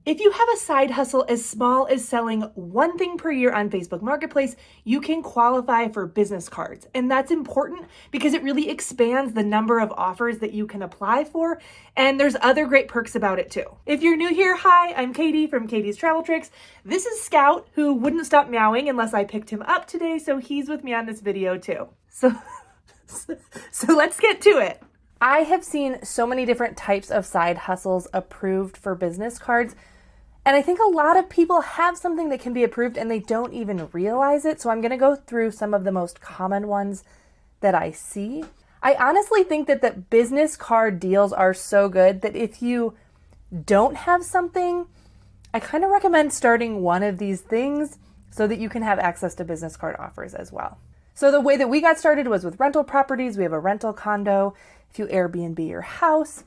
If you have a side hustle as small as selling one thing per year on Facebook Marketplace, you can qualify for business cards. And that's important because it really expands the number of offers that you can apply for. And there's other great perks about it too. If you're new here, hi, I'm Katie from Katie's Travel Tricks. This is Scout, who wouldn't stop meowing unless I picked him up today, so he's with me on this video too. So let's get to it. I have seen so many different types of side hustles approved for business cards. And I think a lot of people have something that can be approved and they don't even realize it. So I'm going to go through some of the most common ones that I see. I honestly think that the business card deals are so good that if you don't have something, I kind of recommend starting one of these things so that you can have access to business card offers as well. So the way that we got started was with rental properties. We have a rental condo. If you Airbnb your house,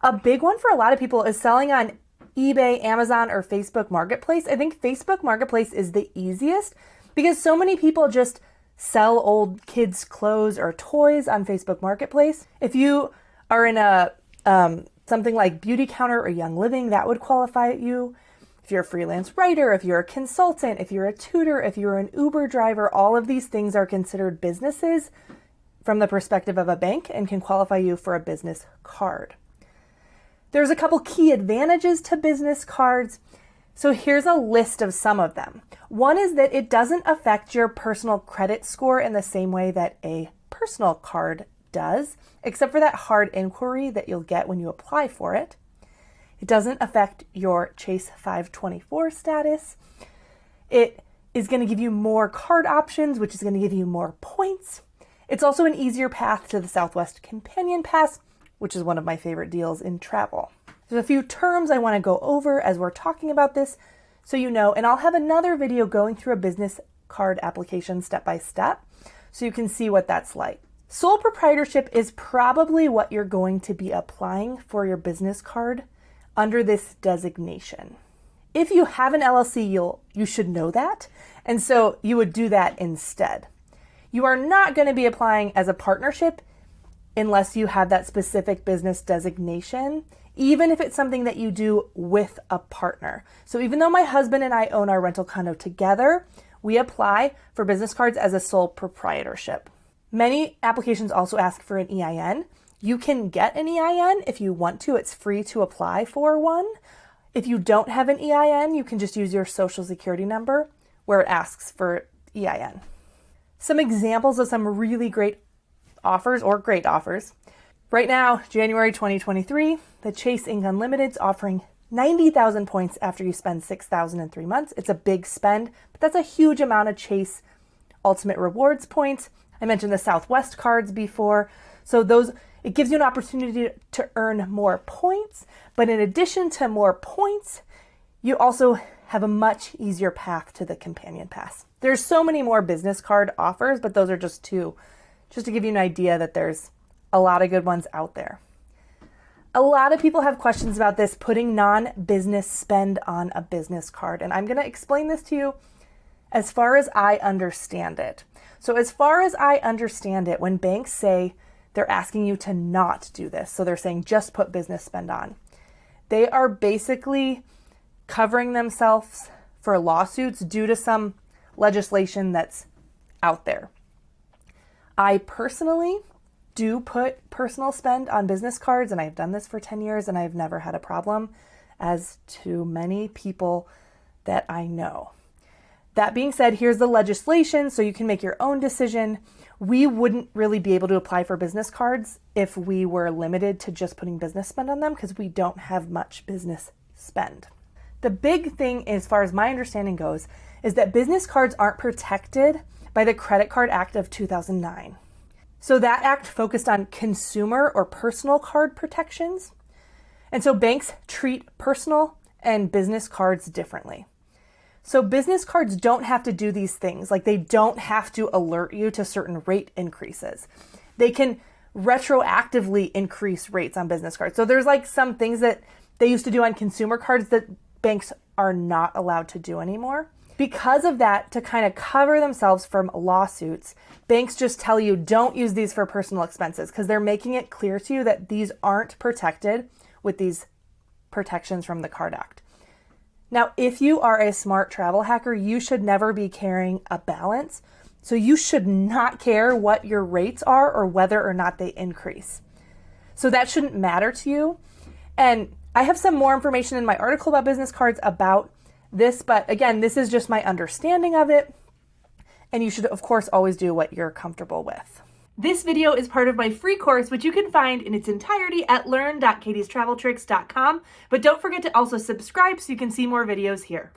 a big one for a lot of people is selling on eBay, Amazon, or Facebook Marketplace. I think Facebook Marketplace is the easiest because so many people just sell old kids' clothes or toys on Facebook Marketplace. If you are in a something like Beauty Counter or Young Living, that would qualify you. If you're a freelance writer, if you're a consultant, if you're a tutor, if you're an Uber driver, all of these things are considered businesses from the perspective of a bank and can qualify you for a business card. There's a couple key advantages to business cards. So here's a list of some of them. One is that it doesn't affect your personal credit score in the same way that a personal card does, except for that hard inquiry that you'll get when you apply for it. It doesn't affect your Chase 524 status. It is going to give you more card options, which is going to give you more points. It's also an easier path to the Southwest Companion Pass, which is one of my favorite deals in travel. There's a few terms I want to go over as we're talking about this so you know, and I'll have another video going through a business card application step by step so you can see what that's like. Sole proprietorship is probably what you're going to be applying for your business card under this designation. If you have an LLC, you should know that, and so you would do that instead. You are not going to be applying as a partnership unless you have that specific business designation, even if it's something that you do with a partner. So even though my husband and I own our rental condo together, we apply for business cards as a sole proprietorship. Many applications also ask for an EIN. You can get an EIN if you want to. It's free to apply for one. If you don't have an EIN, you can just use your social security number where it asks for EIN. Some examples of some really great offers or great offers. Right now, January 2023, the Chase Ink Unlimited's offering 90,000 points after you spend 6,000 in 3 months. It's a big spend, but that's a huge amount of Chase Ultimate Rewards points. I mentioned the Southwest cards before. So it gives you an opportunity to earn more points, but in addition to more points, you also have a much easier path to the Companion Pass. There's so many more business card offers, but those are just two, just to give you an idea that there's a lot of good ones out there. A lot of people have questions about this, putting non-business spend on a business card, and I'm going to explain this to you as far as I understand it. So as far as I understand it, when banks say they're asking you to not do this, so they're saying just put business spend on, they are basically covering themselves for lawsuits due to some legislation that's out there. I personally do put personal spend on business cards, and I've done this for 10 years and I've never had a problem, as to many people that I know. That being said, here's the legislation so you can make your own decision. We wouldn't really be able to apply for business cards if we were limited to just putting business spend on them because we don't have much business spend. The big thing, as far as my understanding goes, is that business cards aren't protected by the Credit Card Act of 2009. So that act focused on consumer or personal card protections. And so banks treat personal and business cards differently. So business cards don't have to do these things. Like they don't have to alert you to certain rate increases. They can retroactively increase rates on business cards. So there's like some things that they used to do on consumer cards that banks are not allowed to do anymore. Because of that, to kind of cover themselves from lawsuits, banks just tell you don't use these for personal expenses because they're making it clear to you that these aren't protected with these protections from the Card Act. Now, if you are a smart travel hacker, you should never be carrying a balance. So you should not care what your rates are or whether or not they increase. So that shouldn't matter to you. And I have some more information in my article about business cards about this, but again, this is just my understanding of it. And you should, of course, always do what you're comfortable with. This video is part of my free course, which you can find in its entirety at learn.katiestraveltricks.com. But don't forget to also subscribe so you can see more videos here.